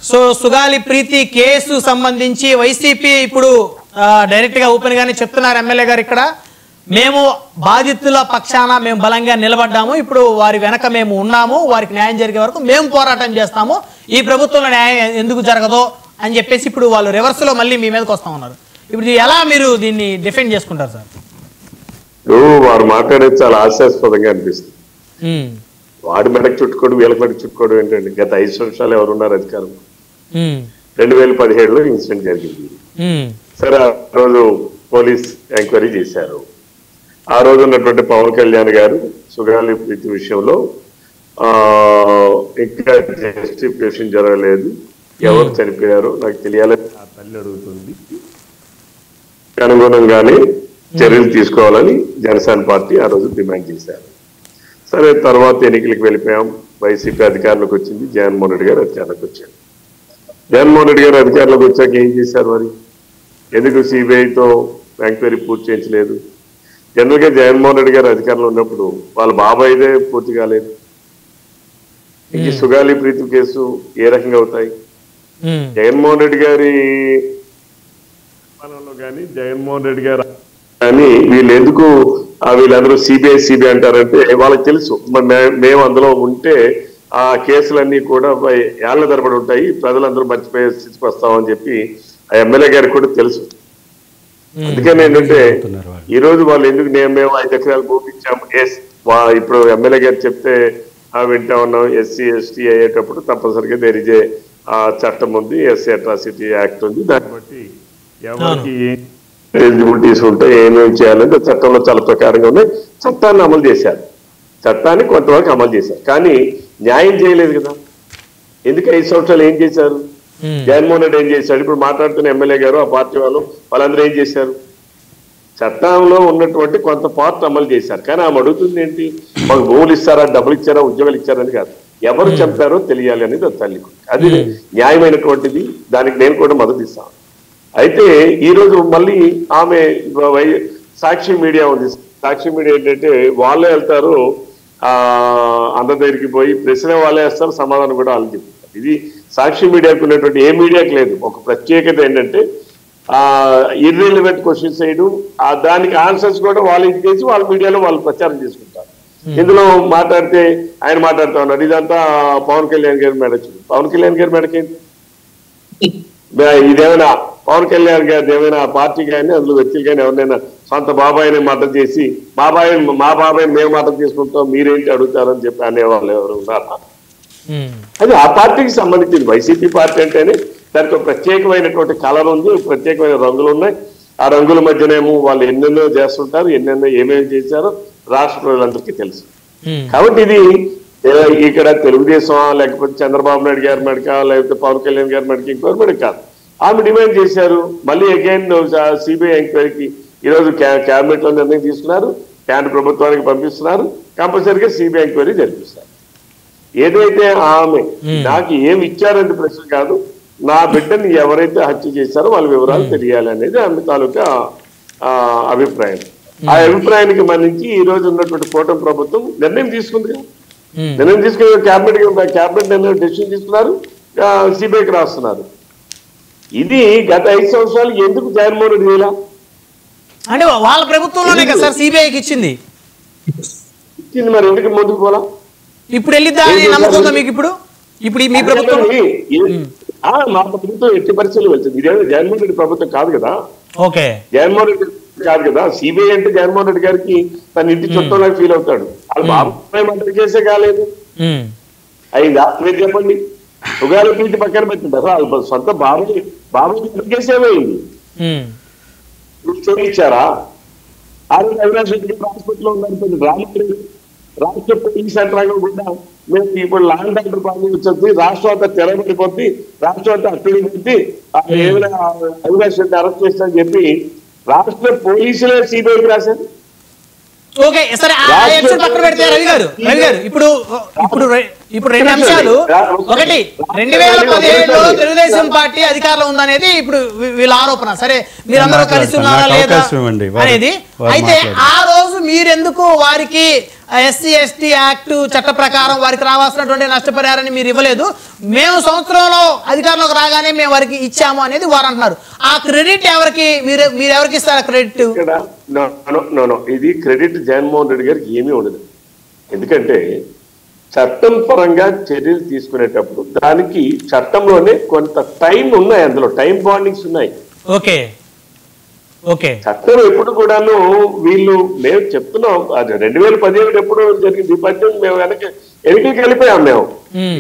So Sugali ప్రీతి case సంబంధించి YCP ఇప్పుడు direct గా ఓపెన్ గానే చెప్తున్నారు ఎమ్మెల్యే గారు ఇక్కడ మేము బాధితుల పక్షాన మేము బలంగా నిలబడ్డాము ఇప్పుడు వారి వెనక మేము ఉన్నాము వారికి న్యాయం జరిగే వరకు మేము పోరాటం చేస్తాము ఈ ప్రభుత్వంలో న్యాయం ఎందుకు జరగదో అని చెప్పేసి ఇప్పుడు వాళ్ళు రివర్స్ లో మళ్ళీ మీ మీదకి వస్తా ఉన్నారు ఇప్పుడు ఎలా మీరు దీన్ని డిఫెండ్ చేసుకుంటారు సార్ వారు మాట్లాడేది చాలా హాస్యాస్పదంగా అనిపిస్తుంది వాడి మెడకు చుట్టుకోవడం వీళ్ళకి మెడకు చుట్టుకోవడం ఏంటండి గత 5 సంవత్సరాలు ఎవరున్నారు అధికారం 2017లో ఇన్సిడెంట్ జరిగింది సరే ఆ రోజు పోలీస్ ఎంక్వైరీ చేశారు ఆ రోజు ఉన్నటువంటి పవన్ కళ్యాణ్ గారు సుగాలి ప్రీతి విషయంలో ఇంకా జస్టిఫికేషన్ జరగలేదు ఎవరు చనిపోయారో నాకు తెలియాలని ఆ తల్లి అడుగుతుంది అనుగుణంగానే చర్యలు తీసుకోవాలని జనసేన పార్టీ ఆ రోజు డిమాండ్ చేశారు సరే తర్వాత ఎన్నికలకు వెళ్ళిపోయాం వైసీపీ అధికారంలోకి వచ్చింది జగన్మోహన్ రెడ్డి గారు అధికారంలోకి వచ్చారు జగన్మోహన్ రెడ్డి గారు అధికారంలోకి వచ్చాక ఏం చేశారు మరి ఎందుకు సిబిఐతో ఎంక్వైరీ పూర్తి చేయించలేదు జనరల్ గా జగన్మోహన్ రెడ్డి గారు అధికారంలో ఉన్నప్పుడు వాళ్ళ బాబాయిదే పూర్తి కాలేదు ఇంక సుగాలి ప్రీతి కేసు ఏ రకంగా అవుతాయి జగన్మోహన్ రెడ్డి గారి కానీ జగన్మోహన్ రెడ్డి గారు కానీ వీళ్ళు ఎందుకు వీళ్ళందరూ సిబిఐ అంటారంటే వాళ్ళకి తెలుసు మేము అందులో ఉంటే ఆ కేసులన్నీ కూడా ఏళ్ల తరబడి ఉంటాయి ప్రజలందరూ మర్చిపోయే స్థితికి వస్తామని చెప్పి ఆ ఎమ్మెల్యే గారికి కూడా తెలుసు అందుకని ఏంటంటే ఈ రోజు వాళ్ళు ఎందుకు మేము 5 ఎకరాలు భూమించాము ఇప్పుడు ఎమ్మెల్యే గారు చెప్తే వింటా ఉన్నాం ఎస్సీ ఎస్టీ అయ్యేటప్పుడు తప్పనిసరిగా దేరిజే చట్టం ఉంది ఎస్సీ అట్రాసిటీ యాక్ట్ ఉంది దాన్ని బట్టి ఎవరికి ఎలిజిబిలిటీస్ ఉంటాయి ఏమేమి చేయాలంటే చట్టంలో చాలా ప్రకారంగా ఉన్నాయి చట్టాన్ని అమలు చేశారు చట్టాన్ని కొంతవరకు అమలు చేశారు కానీ న్యాయం చేయలేదు కదా ఎందుకు 5 సంవత్సరాలు ఏం చేశారు జగన్మోహన్ రెడ్డి ఏం చేశాడు ఇప్పుడు మాట్లాడుతున్న ఎమ్మెల్యే గారు ఆ పార్టీ వాళ్ళందరూ ఏం చేశారు చట్టంలో ఉన్నటువంటి కొంత పార్ట్ అమలు చేశారు కానీ ఆమె అడుగుతుంది ఏంటి మాకు భూములు ఇస్తారా డబ్బులు ఇచ్చారా ఉద్యోగాలు ఇచ్చారని కాదు ఎవరు చంపారో తెలియాలి అనేది తల్లికి అది న్యాయమైనటువంటిది దానికి నేను కూడా మద్దతు ఇస్తాను అయితే ఈ రోజు మళ్ళీ ఆమె సాక్షి మీడియా ఉంది సాక్షి మీడియా ఏంటంటే వాళ్ళే వెళ్తారు అందరి దగ్గరికి పోయి ప్రశ్న వాళ్ళే వేస్తారు సమాధానం కూడా వాళ్ళు చెప్తారు ఇది సాక్షి మీడియాకు ఉన్నటువంటి ఏ మీడియాకి లేదు ఒక ప్రత్యేకత ఏంటంటే ఇర్రిలవెంట్ క్వశ్చన్స్ చేయడం దానికి ఆన్సర్స్ కూడా వాళ్ళు చేసి వాళ్ళ మీడియాలో వాళ్ళు ప్రచారం చేసుకుంటారు ఇందులో మాట్లాడితే ఆయన మాట్లాడుతూ ఉన్నారు ఇదంతా పవన్ కళ్యాణ్ గారి మెడచ్చు పవన్ కళ్యాణ్ గారి మెడకేంటి ఇదేమైనా పవన్ కళ్యాణ్ గారి ఏమైనా పార్టీ కానీ అందులో వ్యక్తులు కానీ ఎవరినైనా సొంత బాబాయిని మద్దతు చేసి మా బాబాయిని మేము మద్దతు చేసుకుంటాం మీరేంటి అడుగుతారని చెప్పి అనేవాళ్ళు ఎవరు ఉన్నారా అది ఆ పార్టీకి సంబంధించింది వైసీపీ పార్టీ అంటేనే దానికి ఒక ప్రత్యేకమైనటువంటి కలర్ ఉంది ప్రత్యేకమైన రంగులు ఉన్నాయి ఆ రంగుల మధ్యనేమో వాళ్ళు ఎన్నెన్నో చేస్తుంటారు ఎన్నెన్నో ఏమేమి చేశారో రాష్ట్ర ప్రజలందరికీ తెలుసు కాబట్టి ఇది ఇక్కడ తెలుగుదేశం లేకపోతే చంద్రబాబు నాయుడు గారి మెడక లేకపోతే పవన్ కళ్యాణ్ గారి మెడకి ఇంకోరి మెడక కాదు ఆమె డిమాండ్ చేశారు మళ్ళీ అగైన్ సిబిఐ ఎంక్వైరీకి ఈరోజు క్యాబినెట్ లో నిర్ణయం తీసుకున్నారు కేంద్ర ప్రభుత్వానికి పంపిస్తున్నారు కంపల్సరీగా సిబిఐ ఎంక్వైరీ జరిపిస్తారు ఏదైతే ఆమె నాకు ఏమి ఇచ్చారనే ప్రశ్న కాదు నా బిడ్డని ఎవరైతే హత్య చేశారో వాళ్ళ వివరాలు తెలియాలి అనేది ఆమె తాలూకా అభిప్రాయం ఆ అభిప్రాయానికి మన్నించి ఈ రోజు ఉన్నటువంటి కూటమి ప్రభుత్వం నిర్ణయం తీసుకుంది కదా నిర్ణయం తీసుకుని క్యాబినెట్ నిర్ణయం డెసిషన్ తీసుకున్నారు సిబిఐకి రాస్తున్నారు ఇది గత 5 సంవత్సరాలు ఎందుకు జగన్మోహన్ రెడ్డి ఇలా అంటే వాళ్ళ ప్రభుత్వంలోనే కదా సార్ సిబిఐకి ఇచ్చింది మరి ఎందుకు ముందుకు పోలా ఇప్పుడు వెళ్ళిద్దా నమ్ముతుందా మీకు ఇప్పుడు మీ ప్రభుత్వం మా ప్రభుత్వం ఎట్టి పరిస్థితులు వెళ్తుంది ఇదేమో జగన్మోహన్ రెడ్డి ప్రభుత్వం కాదు కదా ఓకే జగన్మోహన్ రెడ్డి కాదు కదా సిబిఐ అంటే జగన్మోహన్ రెడ్డి గారికి తన ఇంటి చుట్టంలాగా ఫీల్ అవుతాడు వాళ్ళ బాబాయ్ మంత్రి చేసే కాలేదు అయిందా మీరు చెప్పండి సుగాలి ప్రీతి పక్కన పెట్టింటారు వాళ్ళ సొంత బాబాయ్ కేసేమైంది ఇచ్చారా ఆ రోజు అవినాష్ రెడ్డి హాస్పిటల్లో ఉన్నారు రాష్ట్ర పోలీస్ యంత్రాంగం కూడా మేము ఇప్పుడు లాండ్ ఆర్డర్ ప్రాబ్లం వచ్చింది రాష్ట్రం అంతా తెరబడిపోద్ది రాష్ట్రం అంతా అక్కడిపోద్ది ఏమైనా అవినాష్ రెడ్డి అరెస్ట్ చేస్తారని చెప్పి రాష్ట్ర పోలీసులే సిబిఐకి రాశారు ఓకే సరే పక్కన పెడితే రవి గారు ఇప్పుడు రెండు అంశాలు ఒకటి 2017లో తెలుగుదేశం పార్టీ అధికారంలో ఉందనేది ఇప్పుడు వీళ్ళ ఆరోపణ సరే మీరందరూ కలిసి ఉన్నారా లేదా అనేది అయితే ఆ రోజు మీరెందుకు వారికి ఎస్సీ ఎస్టీ యాక్ట్ చట్ట ప్రకారం వారికి రావాల్సినటువంటి నష్టపరిహారాన్ని మీరు ఇవ్వలేదు, మేము సంవత్సరంలో అధికారంలోకి రాగానే మేము వారికి ఇచ్చాము అనేది వారు అంటున్నారు. ఆ క్రెడిట్ ఎవరికి, మీరు ఎవరికి ఇస్తారు క్రెడిట్? ఇది క్రెడిట్ జగన్మోహన్ రెడ్డి గారికి ఏమీ ఉండదు. ఎందుకంటే చట్టం పరంగా చర్యలు తీసుకునేటప్పుడు దానికి చట్టంలోనే కొంత టైం ఉన్నాయి, అందులో టైం బాండింగ్స్ ఉన్నాయి. Okay okay. చట్టం ఎప్పుడు కూడాను వీళ్ళు మేము చెప్తున్నాం, అది 2017 ఎప్పుడు జరిగింది, 18 మేము వెనక్కి వెళ్ళిపోయాం మేము.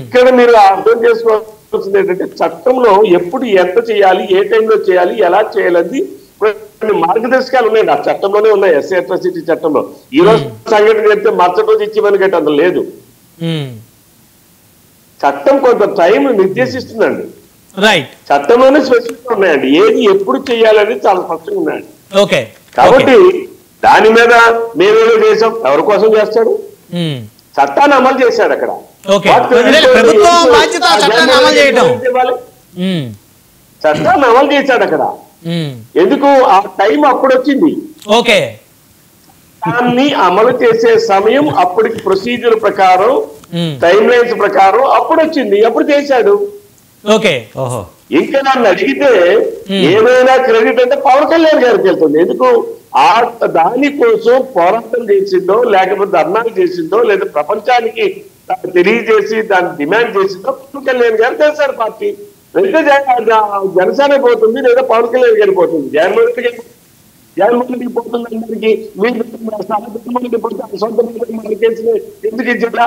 ఇక్కడ మీరు అర్థం చేసుకోవాల్సింది ఏంటంటే చట్టంలో ఎప్పుడు ఎంత చేయాలి, ఏ టైంలో చేయాలి, ఎలా చేయాలి కొన్ని మార్గదర్శకాలు ఉన్నాయండి. ఆ చట్టంలోనే ఉన్నాయి, ఎస్సీ అట్రాసిటీ చట్టంలో. ఈ రోజు సంఘటన చేస్తే మరుసటి రోజు ఇచ్చిమని గట్టి అందులో లేదు. చట్టం కొంత టైం నిర్దేశిస్తుందండి. రైట్. చట్టంలోనే స్పెసిఫిక్ ఉన్నాయండి, ఏది ఎప్పుడు చేయాలని చాలా స్పష్టంగా ఉన్నాయండి. ఓకే. కాబట్టి దాని మీద మేమేదో చేసాం, ఎవరి కోసం చేస్తాడు? చట్టాన్ని అమలు చేశాడు అక్కడ. ప్రభుత్వం బాధ్యత చట్టాన్ని అమలు చేయడం. చట్టాన్ని అమలు చేశాడు అక్కడ. ఎందుకు ఆ టైం అప్పుడు వచ్చింది. ఓకే. దాన్ని అమలు చేసే సమయం అప్పటికి ప్రొసీజర్ ప్రకారం, టైం లైన్స్ ప్రకారం అప్పుడు వచ్చింది, అప్పుడు చేశాడు. ఓకే. ఇంకా నన్ను అడిగితే ఏమైనా క్రెడిట్ అంటే పవన్ కళ్యాణ్ గారికి వెళ్తుంది. ఎందుకు ఆ దానికోసం పోరాటం చేసిందో, లేకపోతే ధర్నాలు చేసిందో, లేదా ప్రపంచానికి తెలియజేసి దాన్ని డిమాండ్ చేసిందో పవన్ కళ్యాణ్ గారు చేశారు పార్టీ. వెళ్తే జనసేన పోతుంది, లేదా పవన్ కళ్యాణ్ గారికి పోతుంది. జగన్మోహన్ రెడ్డికి పోతుంది అందరికి, మీరు సొంత కేసులు ఎందుకు ఇచ్చారా?